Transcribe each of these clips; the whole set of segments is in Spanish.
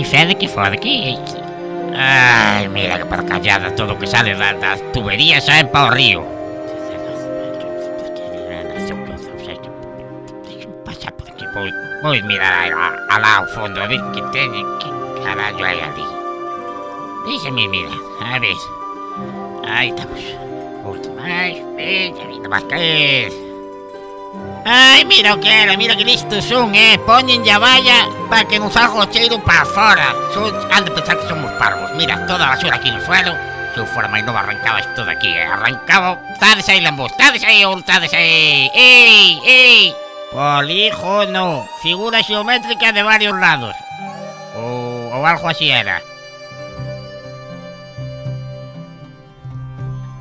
aquí fede que fode aquí. Ai, mira que para callada todo que sale das tuberías saen para o río. Pasa por aquí, voy mirar alá ao fondo a ver que teñen, que carallo hai ali. Déxame mirar, a ver. Aí estamos. Outro máis, ainda vas caer. Ai, mira o que era, mira que listos son, poñen ya valla para que nos salga o cheiro para fora. Han de pensar que somos parvos. Mira, toda a basura aquí no suelo. Se eu fora máis novo arrancaba isto de aquí, arrancaba. Estades aí, lambos, estades aí ou estades aí. Ei. Polígono, figura xeométrica de varios lados. Ou algo así era.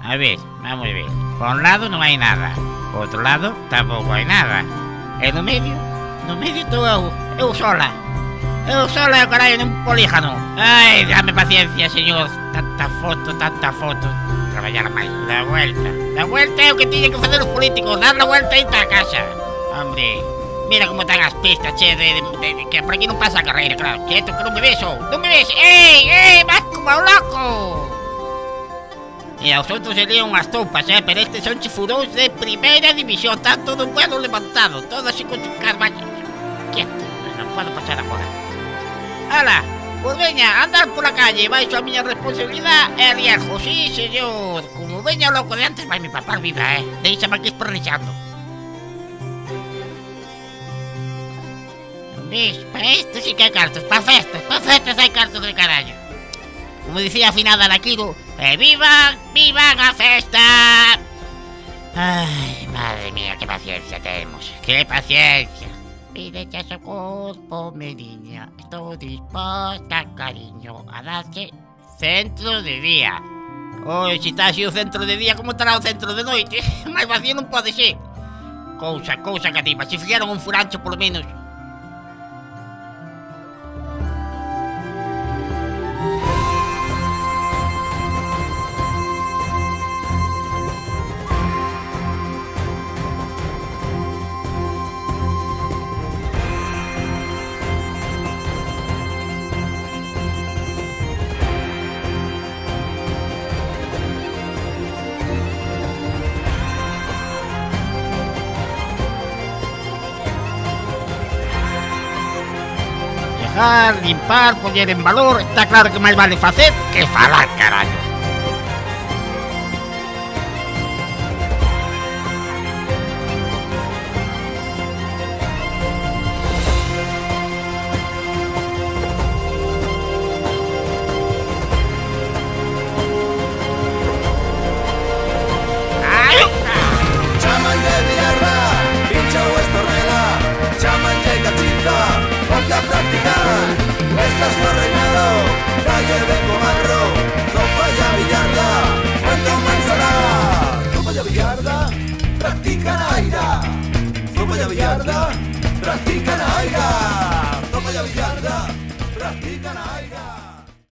A ver, vamos a ver. Por un lado non hai nada. Por outro lado tampouco hai nada. E no medio estou eu sola. Eu sola, carallo, nun polígono. Ai, dame paciencia, señor. Tanta foto. Traballar máis. Da vuelta é o que tiñen que facer os políticos. Dar a vuelta e ir a casa. Hombre, mira como están as pistas, che, de que por aquí non pasa a carreira, claro. Quieto, que non me ves. Ei, vas como loco. E aos outros serían unhas toupas, pero estes son chifuróns de primeira división. Está todo un vuelo levantado, todo así con sus carballos. Quieto, non podo pasar agora. Ala, pues veña, andar pola calle baixo a miña responsabilidade e riesgo, sí, señor. Como veña o loco de antes vai me papar vida, Deixame aquí esperrexando. Ves, para isto sí que hai cartos, para festas hai cartos de carallo. Como dicía a finada daquilo, vivan a festa. Ai, madre mía, que paciencia temos. Que paciencia. Pídete a su corpo, mi niña. Estou disposta, cariño, a darche centro de día. Oi, se está así o centro de día, como estará o centro de noite? Mais vacío non pode ser. Cousa cativa, se fixeron un furancho polo menos. Limpar, poñer en valor. Está claro que máis vale facer que falar, carallo. Chaman de Billarda, pincha o estornela. Chaman de cachiza, ponte a practicar. Estás no reinado, calle de comarro. Zopa ya Billarda, cuenta un manzana. Zopa ya Billarda, practica na aira. Zopa ya Billarda, practica na aira. Zopa ya Billarda, practica na aira.